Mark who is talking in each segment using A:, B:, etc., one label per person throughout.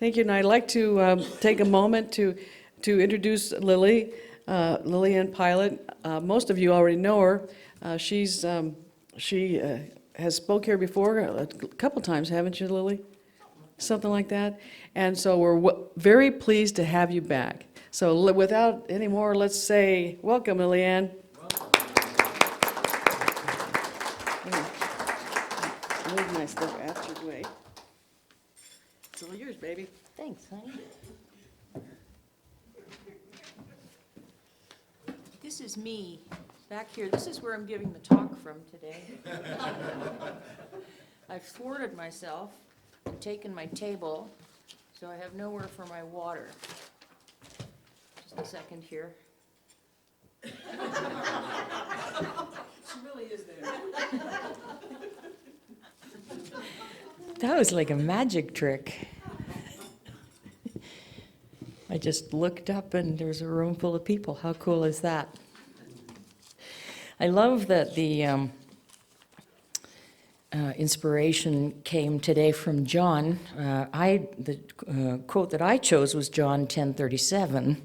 A: Thank you, and I'd like to take a moment to introduce Liliane Pilot. Most of you already know her. She has spoke here before a couple times, haven't you, Lily? Something like that. And so we're very pleased to have you back. So without any more, let's say welcome, Liliane. Move my stuff out your way. It's all yours, baby.
B: Thanks, honey. This is me back here. This is where I'm giving the talk from today. I've thwarted myself and taken my table, so I have nowhere for my water. Just a second here.
A: She really is there.
B: That was like a magic trick. I just looked up and there's a room full of people. How cool is that? I love that the inspiration came today from John. The quote that I chose was John 10:37.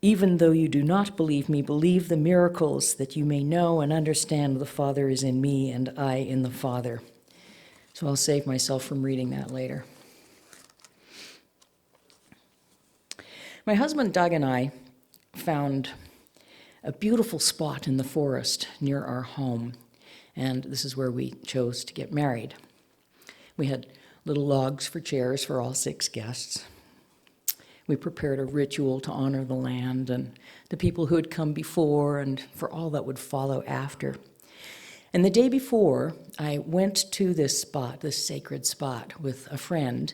B: Even though you do not believe me, believe the miracles, that you may know and understand the Father is in me and I in the Father. So I'll save myself from reading that later. My husband Doug and I found a beautiful spot in the forest near our home, and this is where we chose to get married. We had little logs for chairs for all 6 guests. We prepared a ritual to honor the land and the people who had come before and for all that would follow after. And the day before, I went to this spot, this sacred spot, with a friend.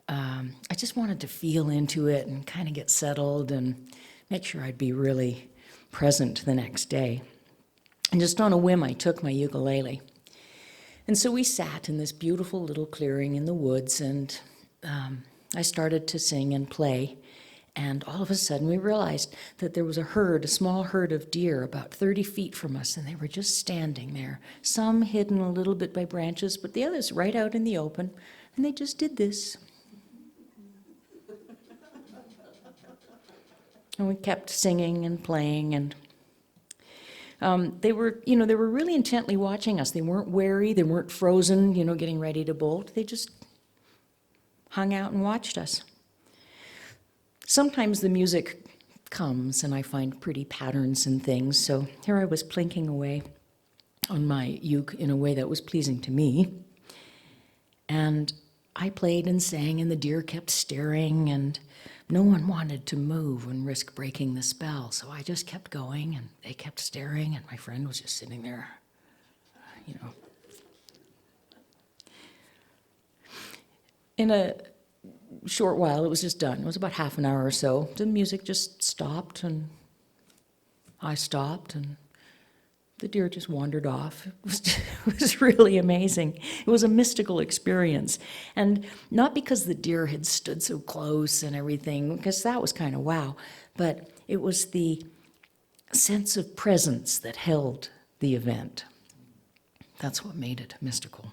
B: I just wanted to feel into it and kind of get settled and make sure I'd be really present the next day. And just on a whim, I took my ukulele. And so we sat in this beautiful little clearing in the woods, and I started to sing and play, and all of a sudden we realized that there was a small herd of deer about 30 feet from us, and they were just standing there, some hidden a little bit by branches, but the others right out in the open, and they just did this. And we kept singing and playing, and they were really intently watching us. They weren't wary, they weren't frozen, getting ready to bolt. They just hung out and watched us. Sometimes the music comes and I find pretty patterns and things, so here I was plinking away on my uke in a way that was pleasing to me. And I played and sang, and the deer kept staring, and no one wanted to move and risk breaking the spell, so I just kept going, and they kept staring, and my friend was just sitting there, In a short while, it was just done. It was about half an hour or so. The music just stopped, and I stopped, and the deer just wandered off. It was really amazing. It was a mystical experience. And not because the deer had stood so close and everything, because that was kind of wow, but it was the sense of presence that held the event. That's what made it mystical.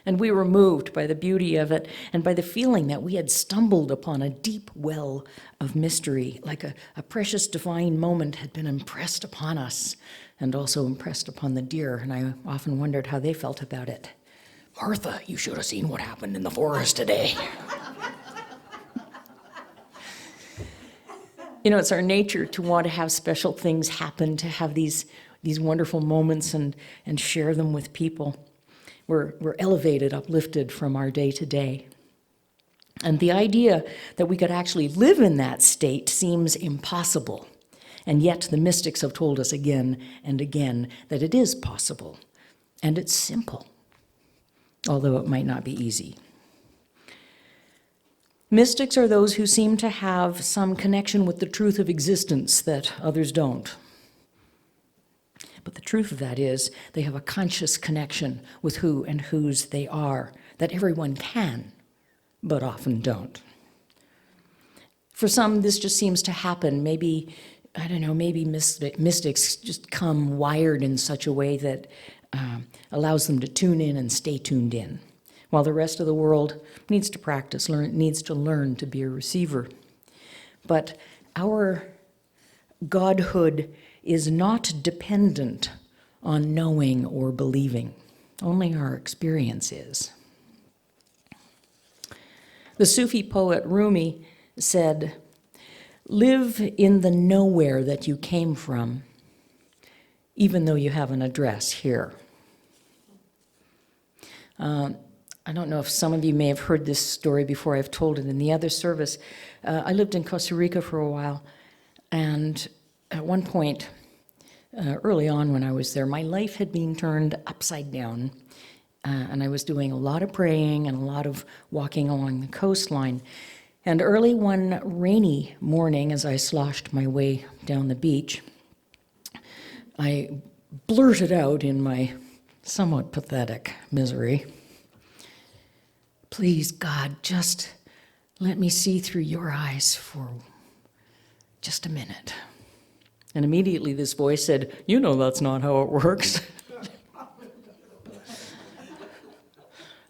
B: And we were moved by the beauty of it and by the feeling that we had stumbled upon a deep well of mystery, like a precious divine moment had been impressed upon us and also impressed upon the deer, and I often wondered how they felt about it. Martha, you should have seen what happened in the forest today. It's our nature to want to have special things happen, to have these wonderful moments and share them with people. We're elevated, uplifted from our day-to-day. And the idea that we could actually live in that state seems impossible. And yet the mystics have told us again and again that it is possible. And it's simple, although it might not be easy. Mystics are those who seem to have some connection with the truth of existence that others don't. But the truth of that is they have a conscious connection with who and whose they are, that everyone can, but often don't. For some, this just seems to happen. Maybe mystics just come wired in such a way that allows them to tune in and stay tuned in. while the rest of the world needs to practice, needs to learn to be a receiver. But our godhood is not dependent on knowing or believing. Only our experience is. The Sufi poet Rumi said, "Live in the nowhere that you came from, even though you have an address here." I don't know if some of you may have heard this story before. I've told it in the other service. I lived in Costa Rica for a while, and at one point, early on when I was there, my life had been turned upside down, and I was doing a lot of praying and a lot of walking along the coastline. And early one rainy morning, as I sloshed my way down the beach, I blurted out in my somewhat pathetic misery, "Please, God, just let me see through your eyes for just a minute." And immediately this voice said, "You know that's not how it works."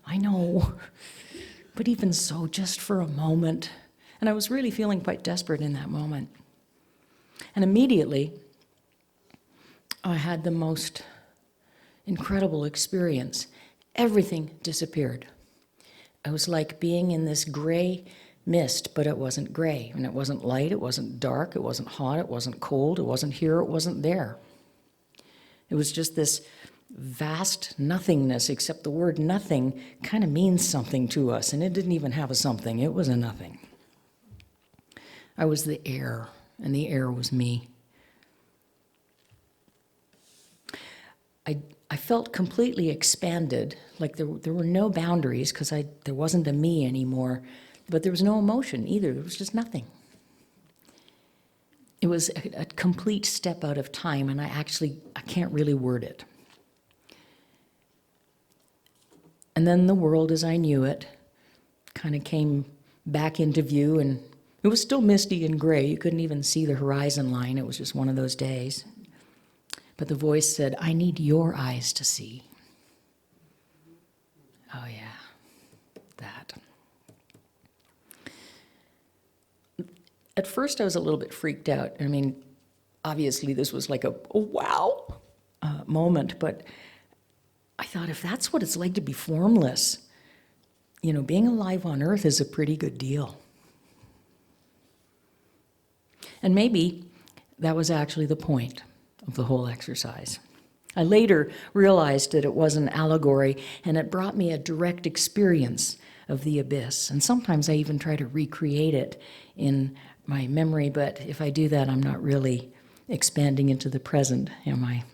B: I know, but even so, just for a moment. And I was really feeling quite desperate in that moment. And immediately, I had the most incredible experience. Everything disappeared. It was like being in this gray mist, but it wasn't gray, and it wasn't light, it wasn't dark, it wasn't hot, it wasn't cold, it wasn't here, it wasn't there. It was just this vast nothingness, except the word nothing kind of means something to us, and it didn't even have a something, it was a nothing. I was the air, and the air was me. I felt completely expanded, like there were no boundaries, because there wasn't a me anymore, but there was no emotion either. There was just nothing. It was a complete step out of time, and I can't really word it. And then the world as I knew it kind of came back into view, and it was still misty and gray. You couldn't even see the horizon line. It was just one of those days. But the voice said, "I need your eyes to see." Oh yeah, that. At first I was a little bit freaked out. I mean, obviously this was like a wow moment, but I thought, if that's what it's like to be formless, being alive on Earth is a pretty good deal. And maybe that was actually the point of the whole exercise. I later realized that it was an allegory, and it brought me a direct experience of the abyss. And sometimes I even try to recreate it in my memory, but if I do that, I'm not really expanding into the present, am I?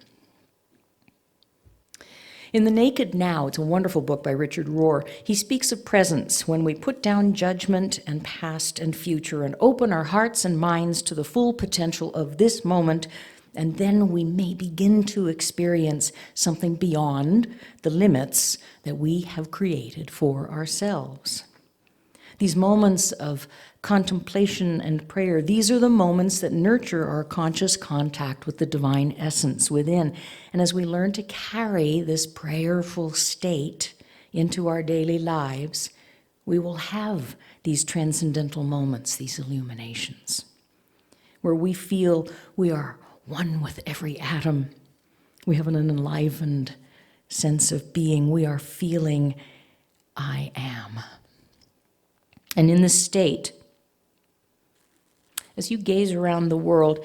B: In The Naked Now, it's a wonderful book by Richard Rohr, he speaks of presence, when we put down judgment and past and future and open our hearts and minds to the full potential of this moment, and then we may begin to experience something beyond the limits that we have created for ourselves. These moments of contemplation and prayer, these are the moments that nurture our conscious contact with the divine essence within. And as we learn to carry this prayerful state into our daily lives, we will have these transcendental moments, these illuminations, where we feel we are one with every atom. We have an enlivened sense of being. We are feeling, I am. And in this state, as you gaze around the world,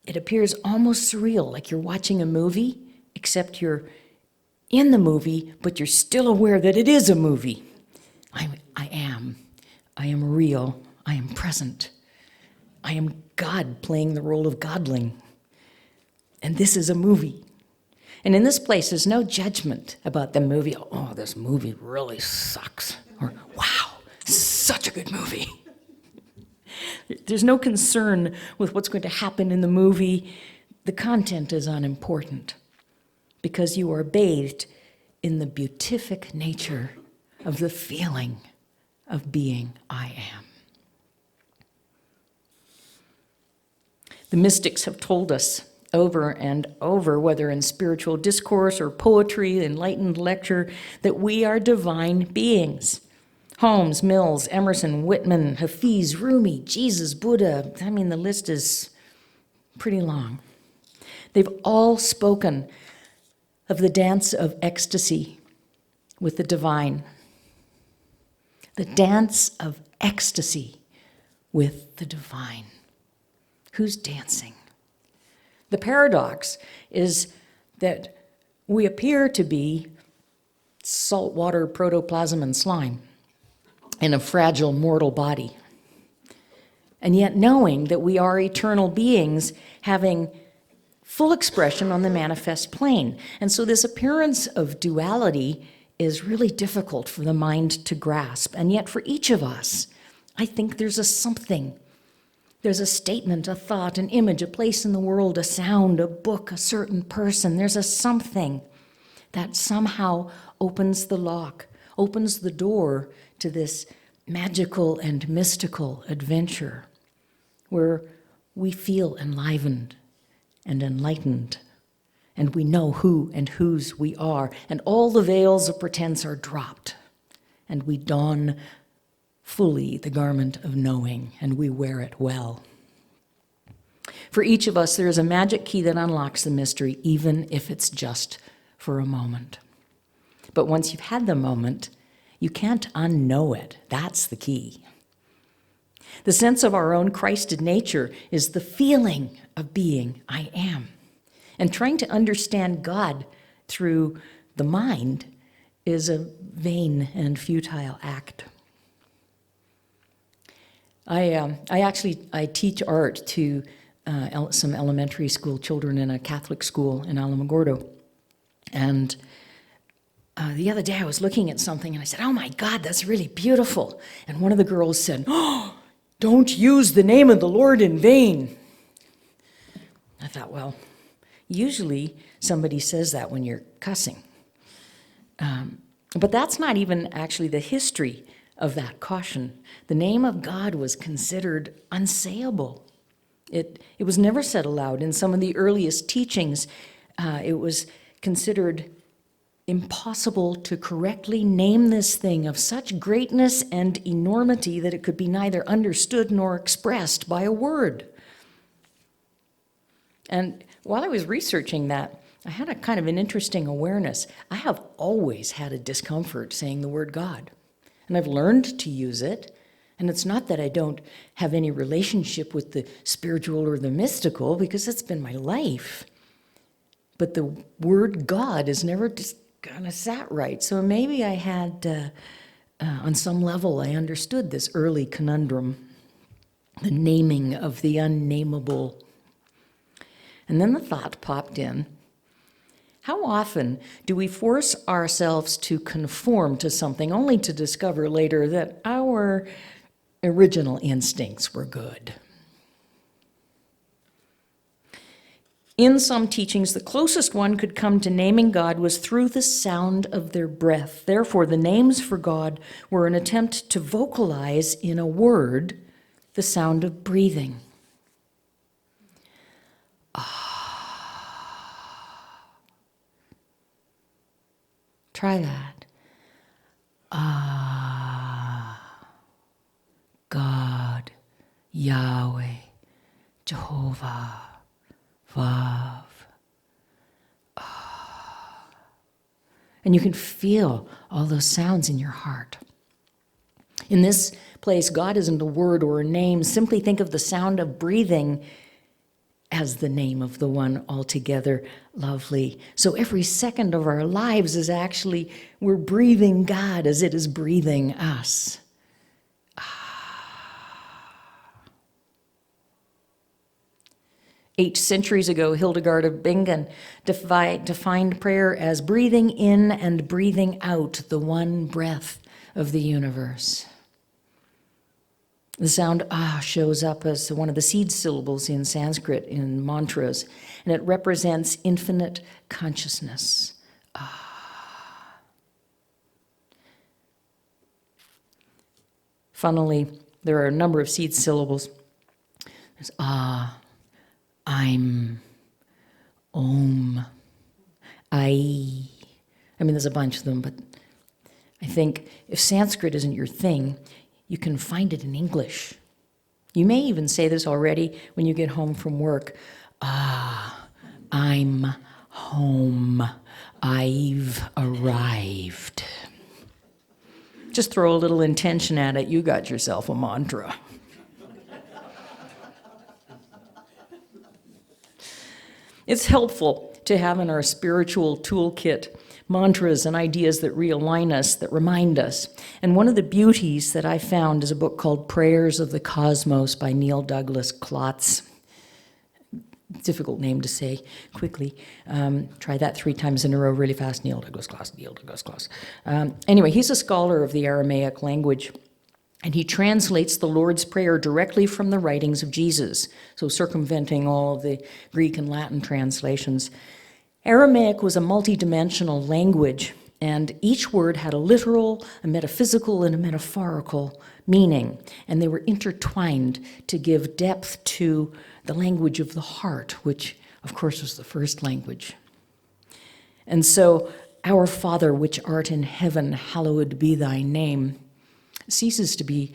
B: it appears almost surreal, like you're watching a movie, except you're in the movie, but you're still aware that it is a movie. I am real. I am present. I am God playing the role of godling. And this is a movie. And in this place, there's no judgment about the movie. Oh, this movie really sucks. Or, wow, such a good movie. There's no concern with what's going to happen in the movie. The content is unimportant because you are bathed in the beatific nature of the feeling of being I am. The mystics have told us over and over, whether in spiritual discourse or poetry, enlightened lecture, that we are divine beings. Holmes, Mills, Emerson, Whitman, Hafiz, Rumi, Jesus, Buddha, I mean, the list is pretty long. They've all spoken of the dance of ecstasy with the divine. The dance of ecstasy with the divine. Who's dancing? The paradox is that we appear to be saltwater protoplasm and slime in a fragile mortal body. And yet knowing that we are eternal beings having full expression on the manifest plane. And so this appearance of duality is really difficult for the mind to grasp. And yet for each of us, I think there's a something. There's a statement, a thought, an image, a place in the world, a sound, a book, a certain person. There's a something that somehow opens the lock, opens the door to this magical and mystical adventure where we feel enlivened and enlightened, and we know who and whose we are, and all the veils of pretense are dropped, and we don fully the garment of knowing, and we wear it well. For each of us, there is a magic key that unlocks the mystery, even if it's just for a moment. But once you've had the moment, you can't unknow it. That's the key. The sense of our own Christed nature is the feeling of being I am. And trying to understand God through the mind is a vain and futile act. I teach art to some elementary school children in a Catholic school in Alamogordo. And the other day I was looking at something and I said, "Oh my God, that's really beautiful." And one of the girls said, "Oh, don't use the name of the Lord in vain." I thought, well, usually somebody says that when you're cussing. But that's not even actually the history of that caution. The name of God was considered unsayable. It was never said aloud. In some of the earliest teachings, it was considered impossible to correctly name this thing of such greatness and enormity that it could be neither understood nor expressed by a word. And while I was researching that, I had a kind of an interesting awareness. I have always had a discomfort saying the word God, and I've learned to use it. And it's not that I don't have any relationship with the spiritual or the mystical, because that's been my life. But the word God has never just kind of sat right. So maybe I had, on some level, I understood this early conundrum, the naming of the unnameable. And then the thought popped in, how often do we force ourselves to conform to something only to discover later that our original instincts were good? In some teachings, the closest one could come to naming God was through the sound of their breath. Therefore, the names for God were an attempt to vocalize in a word the sound of breathing. Try that. God, Yahweh, Jehovah, Vav. And you can feel all those sounds in your heart. In this place, God isn't a word or a name. Simply think of the sound of breathing as the name of the one altogether lovely. So every second of our lives is actually, we're breathing God as it is breathing us. 8 centuries ago, Hildegard of Bingen defined prayer as breathing in and breathing out the one breath of the universe. The sound shows up as one of the seed syllables in Sanskrit in mantras, and it represents infinite consciousness. Funnily, there are a number of seed syllables. There's I'm, Om, Ai. I mean, there's a bunch of them, but I think if Sanskrit isn't your thing, you can find it in English. You may even say this already when you get home from work. Ah, I'm home. I've arrived. Just throw a little intention at it. You got yourself a mantra. It's helpful to have in our spiritual toolkit mantras and ideas that realign us, that remind us. And one of the beauties that I found is a book called Prayers of the Cosmos by Douglas-Klotz. Difficult name to say quickly. Try that 3 times in a row really fast. Neil Douglas-Klotz. Anyway, he's a scholar of the Aramaic language, and he translates the Lord's Prayer directly from the writings of Jesus, so circumventing all of the Greek and Latin translations. Aramaic was a multidimensional language, and each word had a literal, a metaphysical, and a metaphorical meaning, and they were intertwined to give depth to the language of the heart, which, of course, was the first language. And so, Our Father, which art in heaven, hallowed be thy name, ceases to be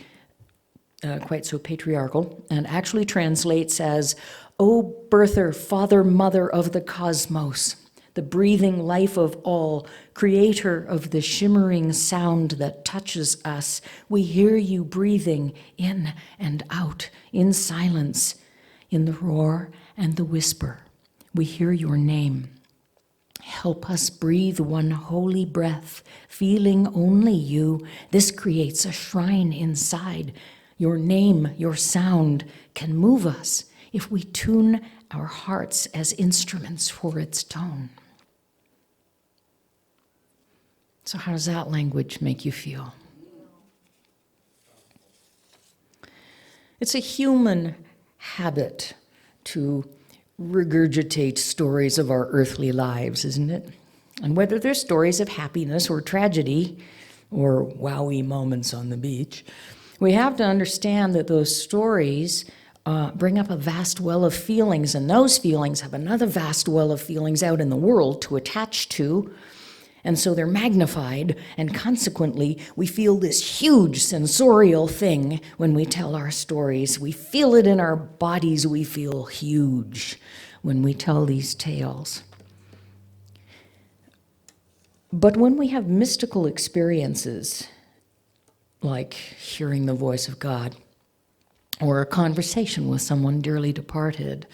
B: quite so patriarchal and actually translates as, O birther, father, mother of the cosmos, the breathing life of all, creator of the shimmering sound that touches us. We hear you breathing in and out, in silence, in the roar and the whisper. We hear your name. Help us breathe one holy breath, feeling only you. This creates a shrine inside. Your name, your sound can move us if we tune our hearts as instruments for its tone. So how does that language make you feel? It's a human habit to regurgitate stories of our earthly lives, isn't it? And whether they're stories of happiness or tragedy or wowie moments on the beach, we have to understand that those stories bring up a vast well of feelings, and those feelings have another vast well of feelings out in the world to attach to. And so they're magnified, and consequently, we feel this huge sensorial thing when we tell our stories. We feel it in our bodies. We feel huge when we tell these tales. But when we have mystical experiences, like hearing the voice of God, or a conversation with someone dearly departed,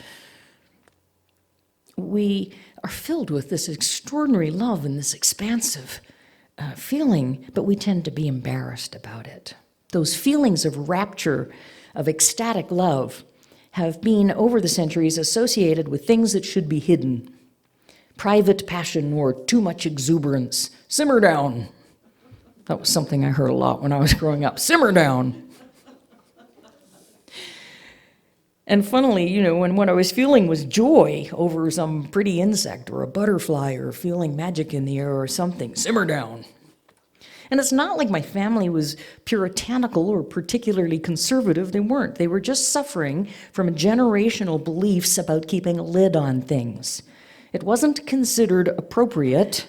B: we are filled with this extraordinary love and this expansive feeling, but we tend to be embarrassed about it. Those feelings of rapture, of ecstatic love, have been, over the centuries, associated with things that should be hidden. Private passion or too much exuberance. Simmer down. That was something I heard a lot when I was growing up. Simmer down. And funnily, when what I was feeling was joy over some pretty insect or a butterfly or feeling magic in the air or something, simmer down. And it's not like my family was puritanical or particularly conservative. They weren't. They were just suffering from generational beliefs about keeping a lid on things. It wasn't considered appropriate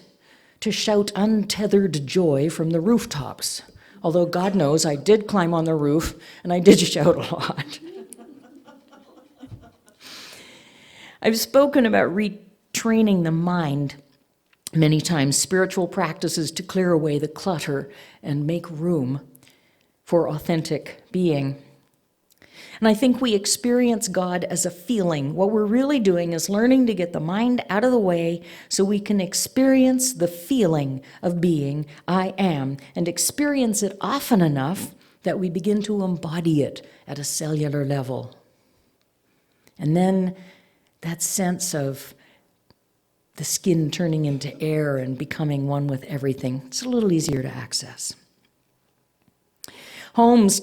B: to shout untethered joy from the rooftops. Although God knows I did climb on the roof and I did shout a lot. I've spoken about retraining the mind many times, spiritual practices to clear away the clutter and make room for authentic being. And I think we experience God as a feeling. What we're really doing is learning to get the mind out of the way so we can experience the feeling of being, I am, and experience it often enough that we begin to embody it at a cellular level. And then that sense of the skin turning into air and becoming one with everything, it's a little easier to access. Ernest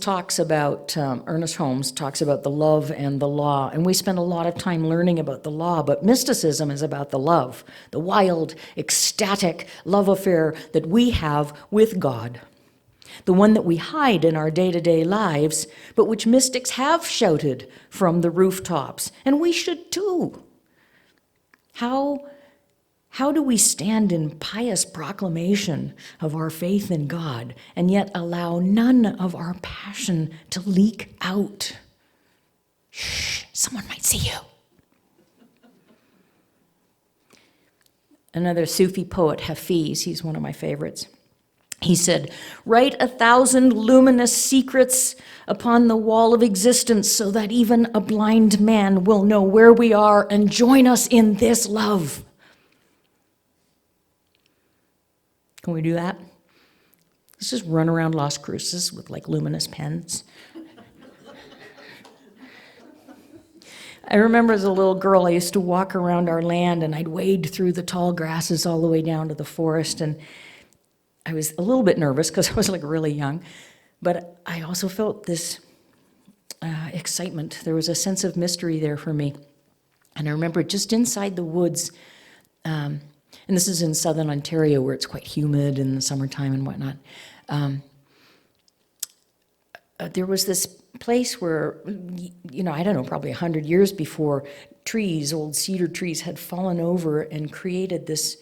B: Holmes talks about the love and the law, and we spend a lot of time learning about the law, but mysticism is about the love, the wild, ecstatic love affair that we have with God, the one that we hide in our day-to-day lives, but which mystics have shouted from the rooftops, and we should too. How do we stand in pious proclamation of our faith in God and yet allow none of our passion to leak out? Shh, someone might see you. Another Sufi poet, Hafiz, he's one of my favorites. He said, "Write 1,000 luminous secrets upon the wall of existence so that even a blind man will know where we are and join us in this love." Can we do that? Let's just run around Las Cruces with like luminous pens. I remember as a little girl, I used to walk around our land and I'd wade through the tall grasses all the way down to the forest, and I was a little bit nervous because I was like really young, but I also felt this excitement. There was a sense of mystery there for me. And I remember just inside the woods, and this is in southern Ontario where it's quite humid in the summertime and whatnot, there was this place where, I don't know, probably 100 years before, trees, old cedar trees, had fallen over and created this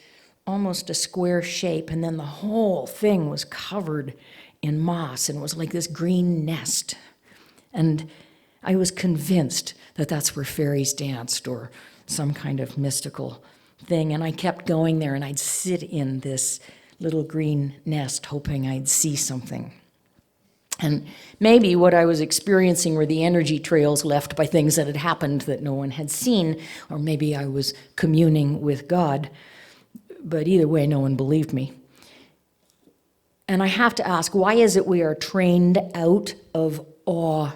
B: almost a square shape, and then the whole thing was covered in moss, and it was like this green nest. And I was convinced that that's where fairies danced or some kind of mystical thing, and I kept going there, and I'd sit in this little green nest hoping I'd see something. And maybe what I was experiencing were the energy trails left by things that had happened that no one had seen, or maybe I was communing with God. But either way, no one believed me. And I have to ask, why is it we are trained out of awe?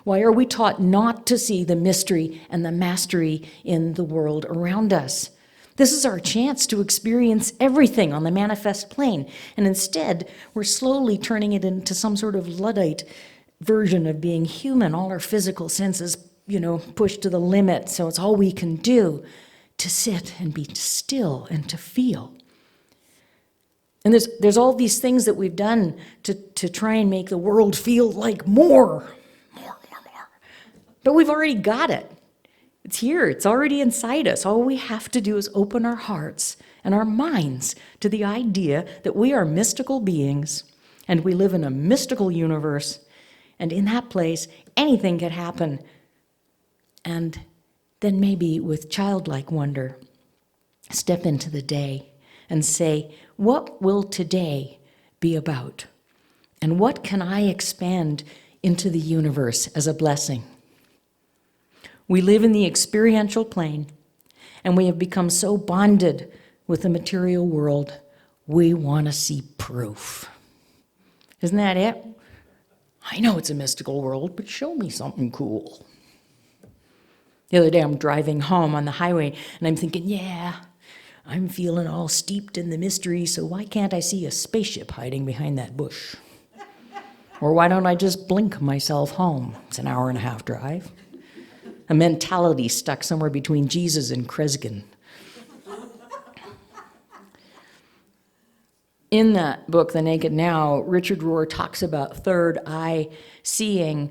B: Why are we taught not to see the mystery and the mastery in the world around us? This is our chance to experience everything on the manifest plane, and instead, we're slowly turning it into some sort of Luddite version of being human, all our physical senses, pushed to the limit, so it's all we can do to sit and be still and to feel. And there's all these things that we've done to try and make the world feel like more. But we've already got it. It's here, it's already inside us. All we have to do is open our hearts and our minds to the idea that we are mystical beings and we live in a mystical universe, and in that place, anything can happen. And then maybe with childlike wonder, step into the day and say, what will today be about? And what can I expand into the universe as a blessing? We live in the experiential plane, and we have become so bonded with the material world, we want to see proof. Isn't that it? I know it's a mystical world, but show me something cool. The other day I'm driving home on the highway, and I'm thinking, yeah, I'm feeling all steeped in the mystery, so why can't I see a spaceship hiding behind that bush? Or why don't I just blink myself home? It's an hour-and-a-half drive. A mentality stuck somewhere between Jesus and Kresgen. In that book, The Naked Now, Richard Rohr talks about third eye seeing.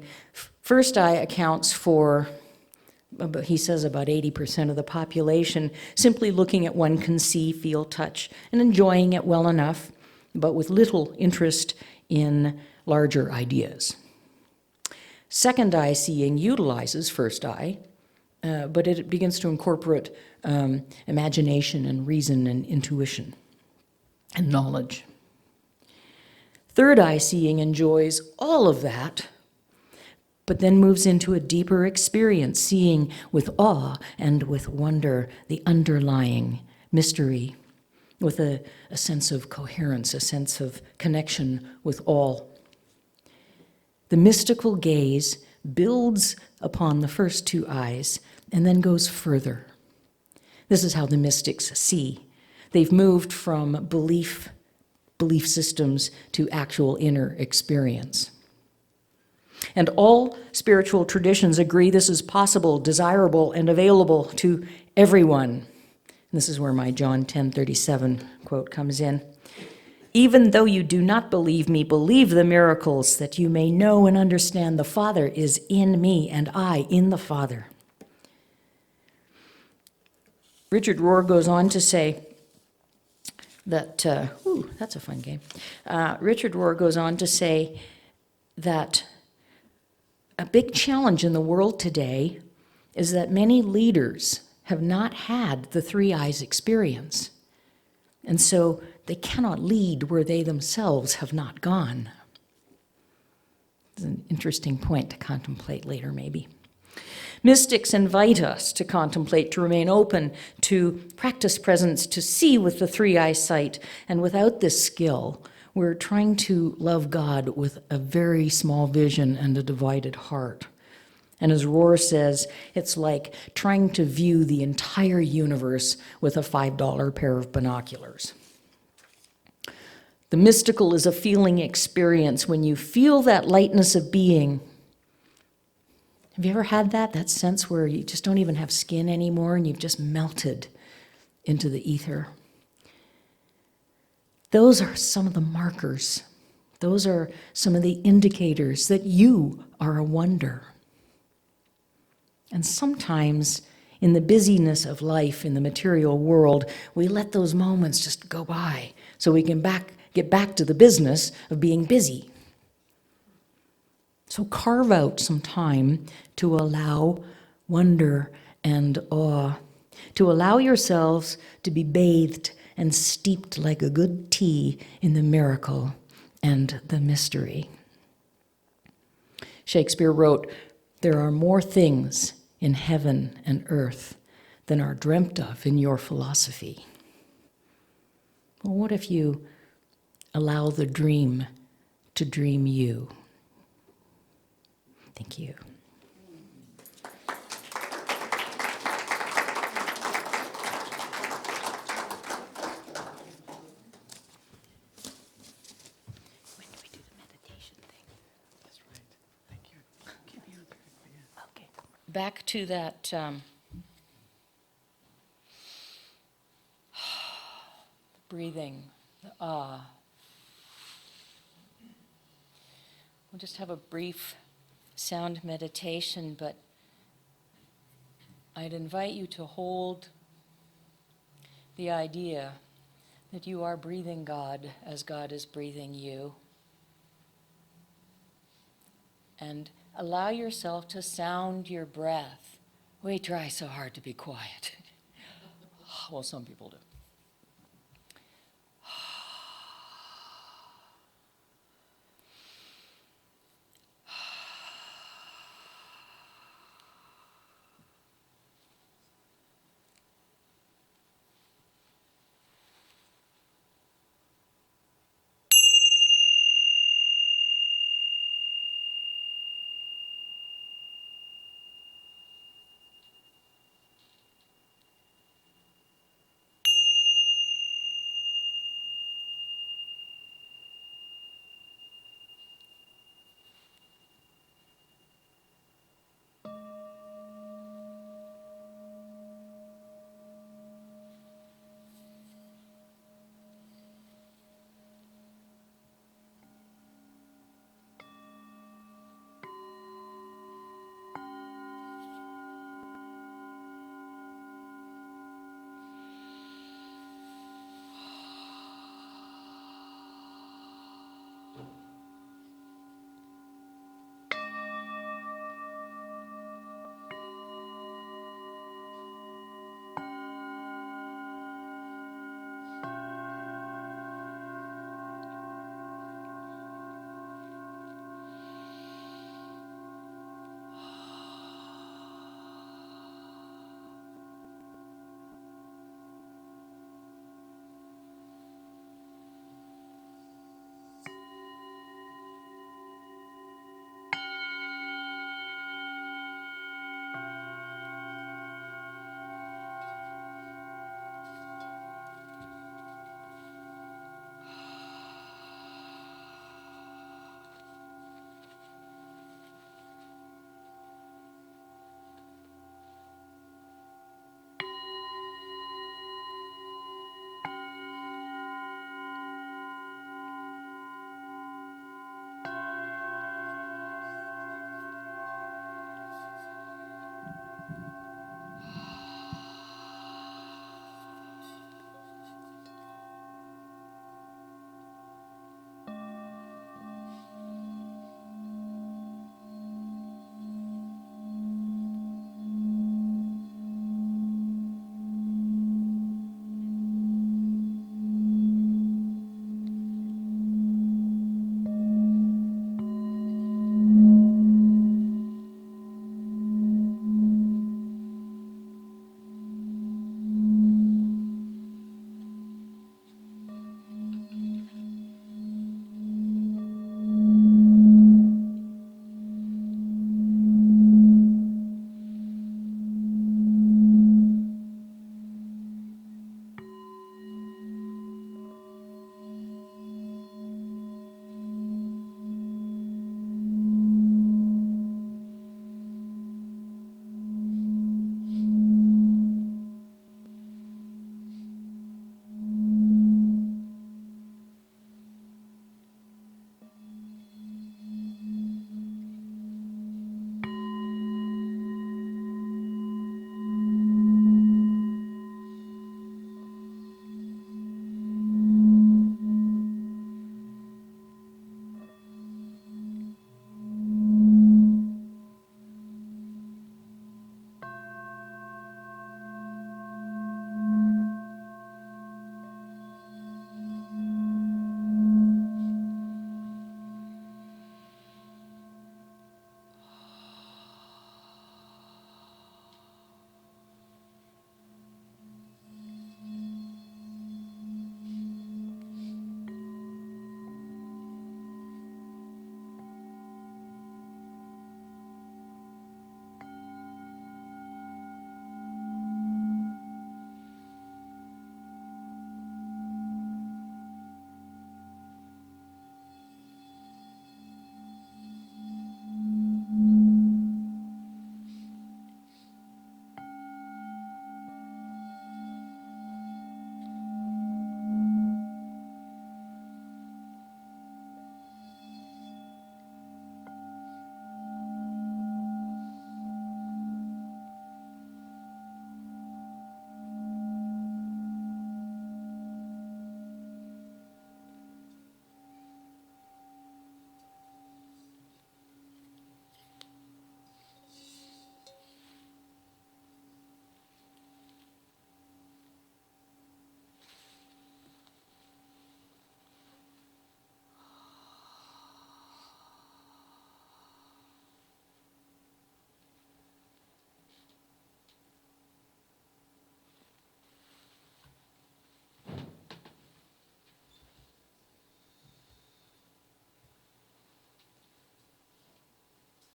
B: First eye accounts for, he says, about 80% of the population. Simply looking at one can see, feel, touch, and enjoying it well enough, but with little interest in larger ideas. Second eye seeing utilizes first eye, but it begins to incorporate imagination and reason and intuition and knowledge. Third eye seeing enjoys all of that, but then moves into a deeper experience, seeing with awe and with wonder the underlying mystery, with a sense of coherence, a sense of connection with all. The mystical gaze builds upon the first two eyes and then goes further. This is how the mystics see. They've moved from belief systems to actual inner experience. And all spiritual traditions agree this is possible, desirable, and available to everyone. And this is where my John 10:37 quote comes in. Even though you do not believe me, believe the miracles, that you may know and understand the Father is in me and I in the Father. Richard Rohr goes on to say that, that's a fun game. Richard Rohr goes on to say that a big challenge in the world today is that many leaders have not had the three eyes experience. And so they cannot lead where they themselves have not gone. It's an interesting point to contemplate later, maybe. Mystics invite us to contemplate, to remain open, to practice presence, to see with the three-eye sight. And without this skill, we're trying to love God with a very small vision and a divided heart. And as Rohr says, it's like trying to view the entire universe with a $5 pair of binoculars. The mystical is a feeling experience when you feel that lightness of being. Have you ever had that sense where you just don't even have skin anymore and you've just melted into the ether? Those are some of the markers. Those are some of the indicators that you are a wonder. And sometimes in the busyness of life in the material world, we let those moments just go by so we can get back to the business of being busy. So carve out some time to allow wonder and awe, to allow yourselves to be bathed and steeped like a good tea in the miracle and the mystery. Shakespeare wrote, "There are more things in heaven and earth than are dreamt of in your philosophy." Well, what if you allow the dream to dream you? Thank you. When do we do the meditation thing?
A: That's right. Thank you.
B: Okay. Back to that breathing, the ah. We'll just have a brief sound meditation, but I'd invite you to hold the idea that you are breathing God as God is breathing you. And allow yourself to sound your breath. We try so hard to be quiet. Well, some people do.